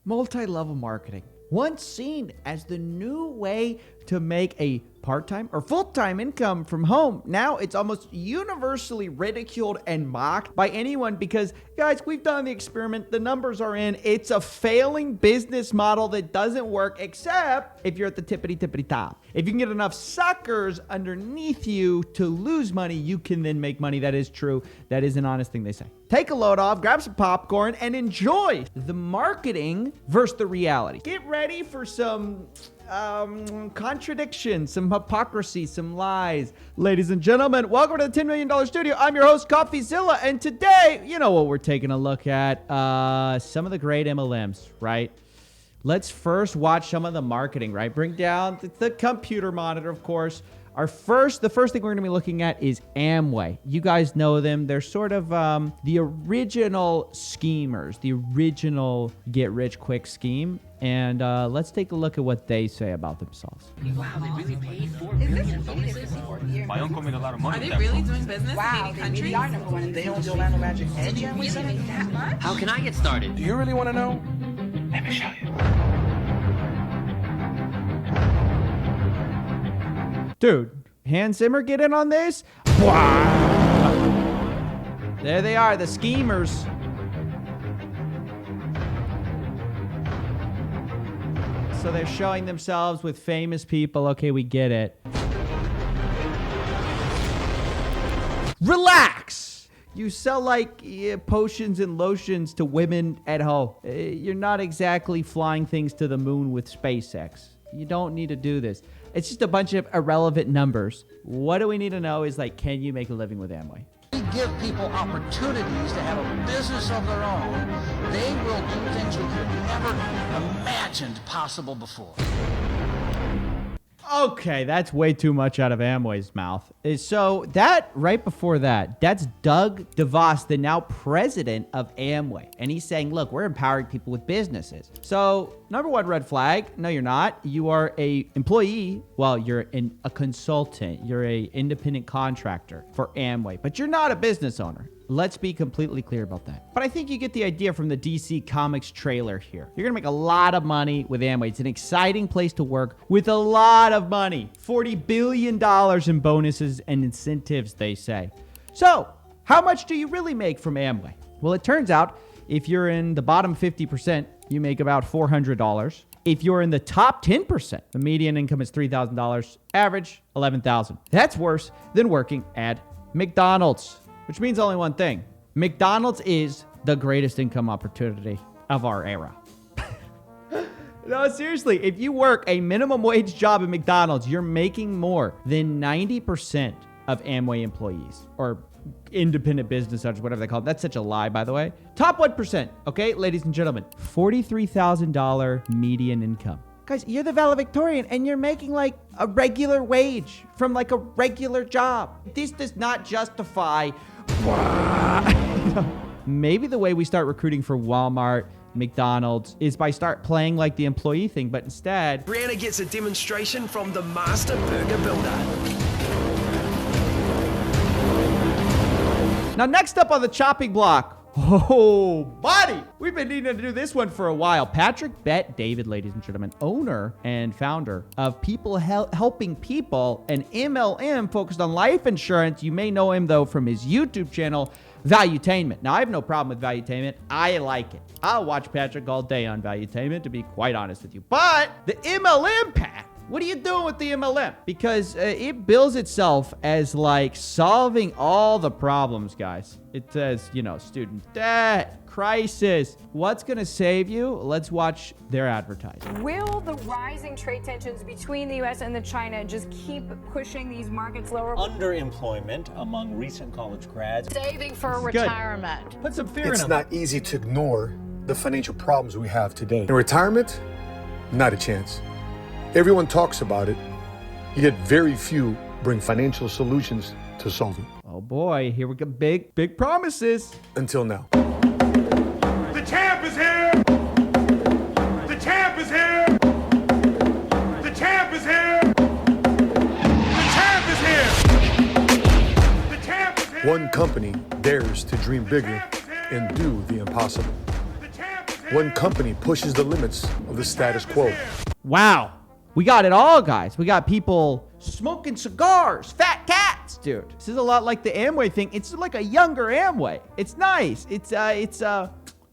multi-level marketing, once seen as the new way to make a part-time or full-time income from home, now it's almost universally ridiculed and mocked by anyone because, guys, we've done the experiment. The numbers are in. It's a failing business model that doesn't work except if you're at the tippity top. If you can get enough suckers underneath you to lose money, you can then make money. That is true. That is an honest thing they say. Take a load off, grab some popcorn, and enjoy the marketing versus the reality. Get ready for some contradictions, some hypocrisy, some lies. Ladies and gentlemen, welcome to the $10 million studio. I'm your host, Coffeezilla, and today, you know what we're taking a look at? Some of the great MLMs, right? Let's first watch some of the marketing, right? Bring down the computer monitor, of course. The first thing we're going to be looking at is Amway. You guys know them. They're sort of the original schemers, the original get-rich-quick scheme. And let's take a look at what they say about themselves. Wow, they really paid $4 million bonuses? My uncle made a lot of money. Are they really doing business in any They country? really are number one. They don't do Orlando Magic. Did you really make that much? How can I get started? Do you really want to know? Let me show you. Dude, Hans Zimmer get in on this? There they are, the schemers. So they're showing themselves with famous people. Okay, we get it. Relax! You sell like potions and lotions to women at home. You're not exactly flying things to the moon with SpaceX. You don't need to do this. It's just a bunch of irrelevant numbers. What do we need to know is, like, can you make a living with Amway? We give people opportunities to have a business of their own. They will do things we could never imagined possible before. Okay, that's way too much out of Amway's mouth. So that, right before that, that's Doug DeVos, the now president of Amway. And he's saying, look, we're empowering people with businesses. So number one red flag, no, you're not. You are a employee. Well, you're a consultant. You're a independent contractor for Amway, but you're not a business owner. Let's be completely clear about that. But I think you get the idea from the DC Comics trailer here. You're gonna make a lot of money with Amway. It's an exciting place to work with a lot of money. $40 billion in bonuses and incentives, they say. So, how much do you really make from Amway? Well, it turns out if you're in the bottom 50%, you make about $400. If you're in the top 10%, the median income is $3,000, average $11,000. That's worse than working at McDonald's. Which means only one thing. McDonald's is the greatest income opportunity of our era. No, seriously, if you work a minimum wage job at McDonald's, you're making more than 90% of Amway employees or independent business owners, whatever they call it. That's such a lie, by the way. Top 1%, okay, ladies and gentlemen. $43,000 median income. Guys, you're the valedictorian and you're making like a regular wage from like a regular job. This does not justify. Maybe the way we start recruiting for Walmart, McDonald's is by start playing like the employee thing, but instead, Brianna gets a demonstration from the Master Burger Builder. Now next up on the chopping block. Oh, buddy! We've been needing to do this one for a while. Patrick Bet David, ladies and gentlemen, owner and founder of People Helping People, an MLM focused on life insurance. You may know him, though, from his YouTube channel, Valuetainment. Now, I have no problem with Valuetainment. I like it. I'll watch Patrick all day on Valuetainment, to be quite honest with you. But the MLM path, what are you doing with the MLM? Because it bills itself as like solving all the problems, guys. It says, you know, student debt, crisis. What's going to save you? Let's watch their advertising. Will the rising trade tensions between the U.S. and China just keep pushing these markets lower? Underemployment among recent college grads. Saving for Good. retirement. Put some fear in It's them. not easy to ignore the financial problems we have today. In retirement, not a chance. Everyone talks about it, yet very few bring financial solutions to solve it. Oh boy, here we go. Big promises. Until now. The champ is here! The champ is here! The champ is here! The champ is here! The champ is here! One company dares to dream bigger and do the impossible. The champ is One company pushes the limits of the status quo. Wow. We got it all, guys. We got people smoking cigars, fat cats, dude. This is a lot like the Amway thing. It's like a younger Amway. It's nice. It's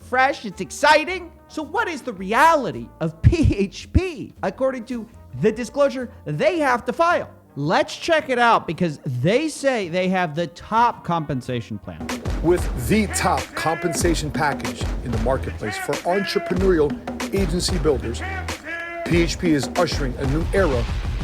fresh. It's exciting. So what is the reality of PHP? According to the disclosure they have to file. Let's check it out because they say they have the top compensation plan. With the top compensation package in the marketplace for entrepreneurial agency builders, PHP is ushering a new era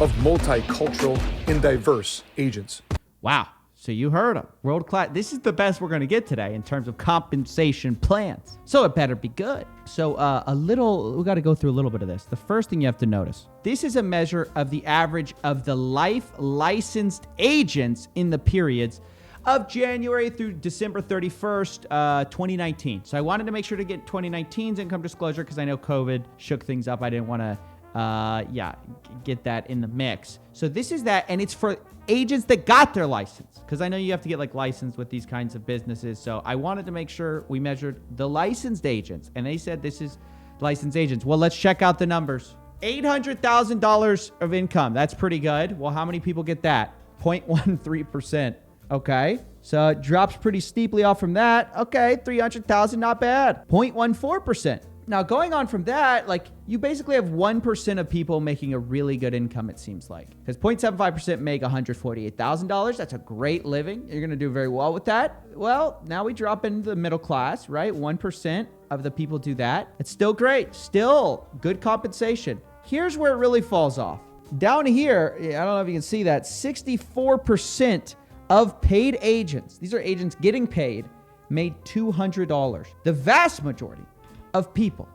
of multicultural and diverse agents. Wow. So you heard them. World class. This is the best we're going to get today in terms of compensation plans. So it better be good. So we got to go through a little bit of this. The first thing you have to notice, this is a measure of the average of the life licensed agents in the periods of January through December 31st, 2019. So I wanted to make sure to get 2019's income disclosure because I know COVID shook things up. I didn't want to, get that in the mix. So this is that, and it's for agents that got their license because I know you have to get like licensed with these kinds of businesses. So I wanted to make sure we measured the licensed agents, and they said this is licensed agents. Well, let's check out the numbers. $800,000 of income. That's pretty good. Well, how many people get that? 0.13%. Okay. So it drops pretty steeply off from that. Okay. 300,000, not bad. 0.14%. Now, going on from that, like you basically have 1% of people making a really good income, it seems like. Because 0.75% make $148,000. That's a great living. You're going to do very well with that. Well, now we drop into the middle class, right? 1% of the people do that. It's still great. Still good compensation. Here's where it really falls off. Down here, I don't know if you can see that, 64% of paid agents, these are agents getting paid, made $200. The vast majority of people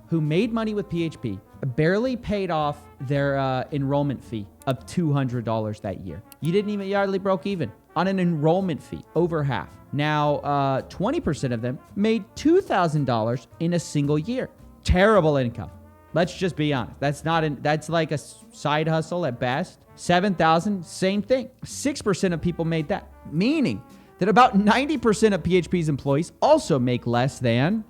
who made money with PHP barely paid off their enrollment fee of $200 that year. You hardly broke even on an enrollment fee, over half. Now, 20% of them made $2,000 in a single year. Terrible income. Let's just be honest. That's like a side hustle at best. 7,000, same thing. 6% of people made that, meaning that about 90% of PHP's employees also make less than,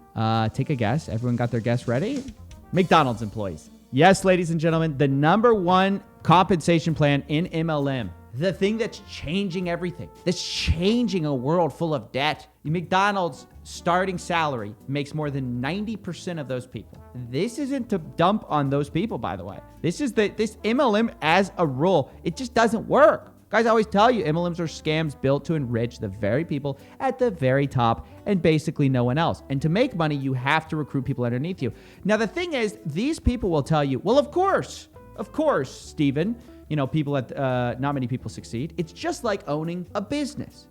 take a guess. Everyone got their guess ready? McDonald's employees. Yes, ladies and gentlemen, the number one compensation plan in MLM. The thing that's changing everything. That's changing a world full of debt. McDonald's starting salary makes more than 90% of those people. This isn't to dump on those people, by the way. This MLM as a rule, it just doesn't work. Guys, I always tell you, MLMs are scams built to enrich the very people at the very top and basically no one else. And to make money, you have to recruit people underneath you. Now, the thing is, these people will tell you, well, of course, Steven, people not many people succeed. It's just like owning a business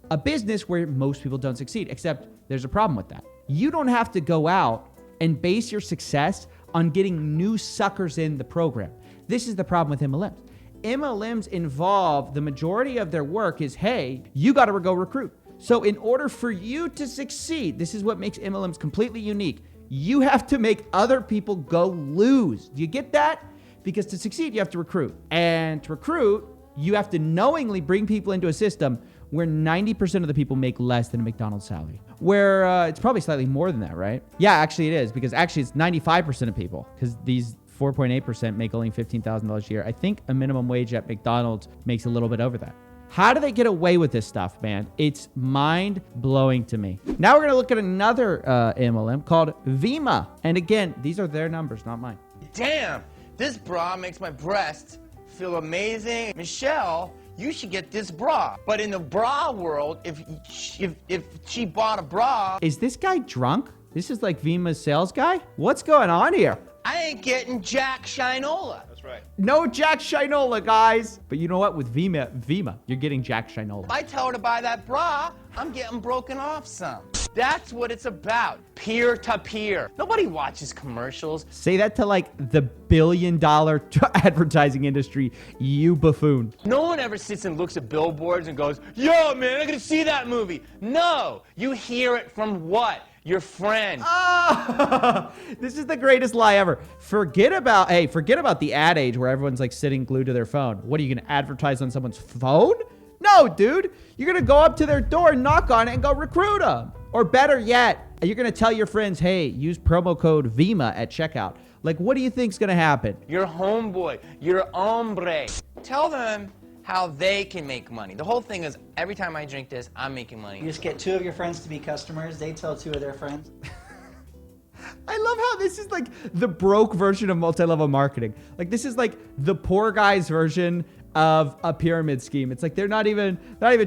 where most people don't succeed, except there's a problem with that. You don't have to go out and base your success on getting new suckers in the program. This is the problem with MLMs. MLMs involve the majority of their work is, hey, you got to go recruit. So in order for you to succeed, this is what makes MLMs completely unique. You have to make other people go lose. Do you get that? Because to succeed, you have to recruit. And to recruit, you have to knowingly bring people into a system where 90% of the people make less than a McDonald's salary. Where it's probably slightly more than that, right? Yeah, actually it is. Because actually it's 95% of people. Because these 4.8% make only $15,000 a year. I think a minimum wage at McDonald's makes a little bit over that. How do they get away with this stuff, man? It's mind-blowing to me. Now we're going to look at another MLM called Vemma. And again, these are their numbers, not mine. Damn, this bra makes my breasts feel amazing. Michelle, you should get this bra. But in the bra world, if she bought a bra... Is this guy drunk? This is like Vemma's sales guy? What's going on here? I ain't getting Jack Shinola. That's right. No Jack Shinola, guys. But you know what? With Vemma, you're getting Jack Shinola. If I tell her to buy that bra, I'm getting broken off some. That's what it's about. Peer to peer. Nobody watches commercials. Say that to like the billion-dollar advertising industry, you buffoon. No one ever sits and looks at billboards and goes, yo, man, I gotta see that movie. No, you hear it from what? Your friend. Oh, this is the greatest lie ever. Forget about the ad age where everyone's like sitting glued to their phone. What are you going to advertise on someone's phone? No, dude. You're going to go up to their door, knock on it, and go recruit them. Or better yet, You're going to tell your friends, hey, use promo code Vemma at checkout. Like, what do you think's going to happen? Your homeboy, your hombre. Tell them how they can make money. The whole thing is, every time I drink this, I'm making money. You just get 2 of your friends to be customers. They tell 2 of their friends. I love how this is like the broke version of multi-level marketing. Like, this is like the poor guy's version of a pyramid scheme. It's like they're not even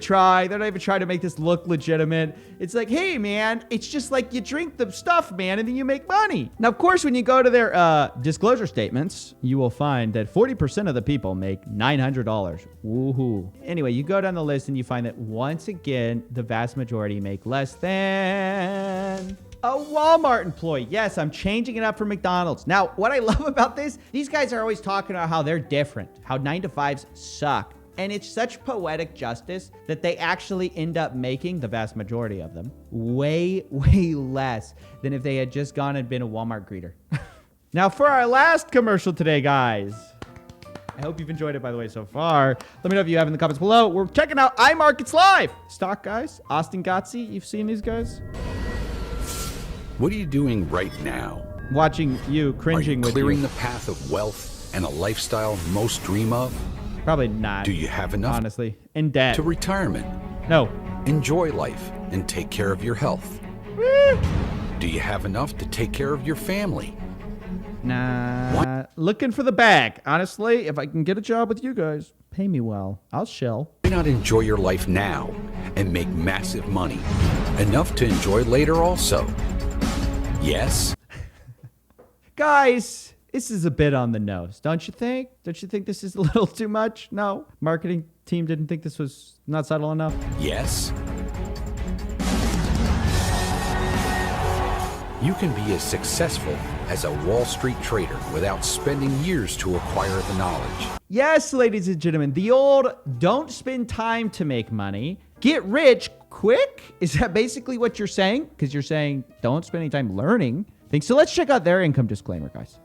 trying to make this look legitimate. It's like, hey man, it's just like you drink the stuff, man, and then you make money. Now, of course, when you go to their disclosure statements, you will find that 40% of the people make $900. Woohoo. Anyway, you go down the list and you find that once again, the vast majority make less than a Walmart employee. Yes, I'm changing it up for McDonald's. Now, what I love about this, these guys are always talking about how they're different, how 9-to-5s suck. And it's such poetic justice that they actually end up making, the vast majority of them, way, way less than if they had just gone and been a Walmart greeter. Now, for our last commercial today, guys. I hope you've enjoyed it, by the way, so far. Let me know if you have in the comments below. We're checking out iMarkets Live. Stock guys, Austin Gotzi, you've seen these guys? What are you doing right now? Watching you, cringing with you. Are you clearing the path of wealth and a lifestyle most dream of? Probably not. Do you have enough? Honestly, in debt. To retirement? No. Enjoy life and take care of your health. Do you have enough to take care of your family? Nah. What? Looking for the bag. Honestly, if I can get a job with you guys, pay me well. I'll shell. Why not enjoy your life now and make massive money? Enough to enjoy later also. Yes? Guys, this is a bit on the nose, don't you think? Don't you think this is a little too much? No? Marketing team didn't think this was not subtle enough? Yes? You can be as successful as a Wall Street trader without spending years to acquire the knowledge. Yes, ladies and gentlemen, the old don't spend time to make money, get rich quick? Is that basically what you're saying? Because you're saying don't spend any time learning things. So let's check out their income disclaimer, guys.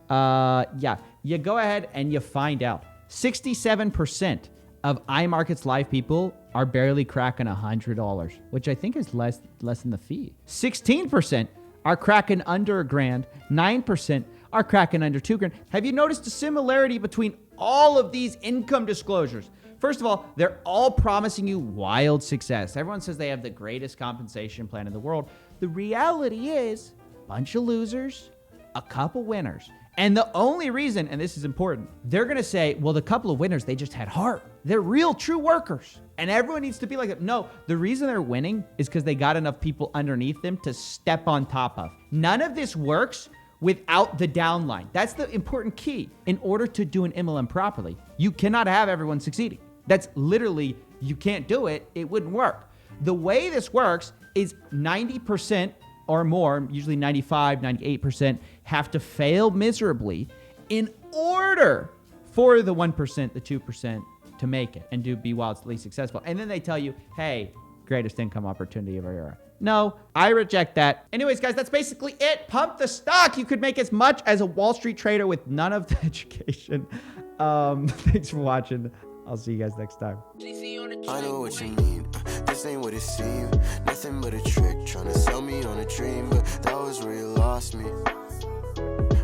Yeah, you go ahead and you find out. 67% of iMarkets Live people are barely cracking $100, which I think is less than the fee. 16% are cracking under $1,000. 9% are cracking under $2,000. Have you noticed a similarity between all of these income disclosures? First of all, they're all promising you wild success. Everyone says they have the greatest compensation plan in the world. The reality is, a bunch of losers, a couple winners. And the only reason, and this is important, they're going to say, well, the couple of winners, they just had heart. They're real, true workers. And everyone needs to be like that. No, the reason they're winning is because they got enough people underneath them to step on top of. None of this works without the downline. That's the important key. In order to do an MLM properly, you cannot have everyone succeeding. That's literally, you can't do it. It wouldn't work. The way this works is 90% or more, usually 95, 98%, have to fail miserably in order for the 1%, the 2% to make it and be wildly successful. And then they tell you, hey, greatest income opportunity of our era. No, I reject that. Anyways, guys, that's basically it. Pump the stock. You could make as much as a Wall Street trader with none of the education. Thanks for watching. I'll see you guys next time. I know what you mean. This ain't what it seemed. Nothing but a trick, trying to sell me on a dream, but that was where you lost me.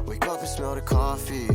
Wake up and smell the coffee.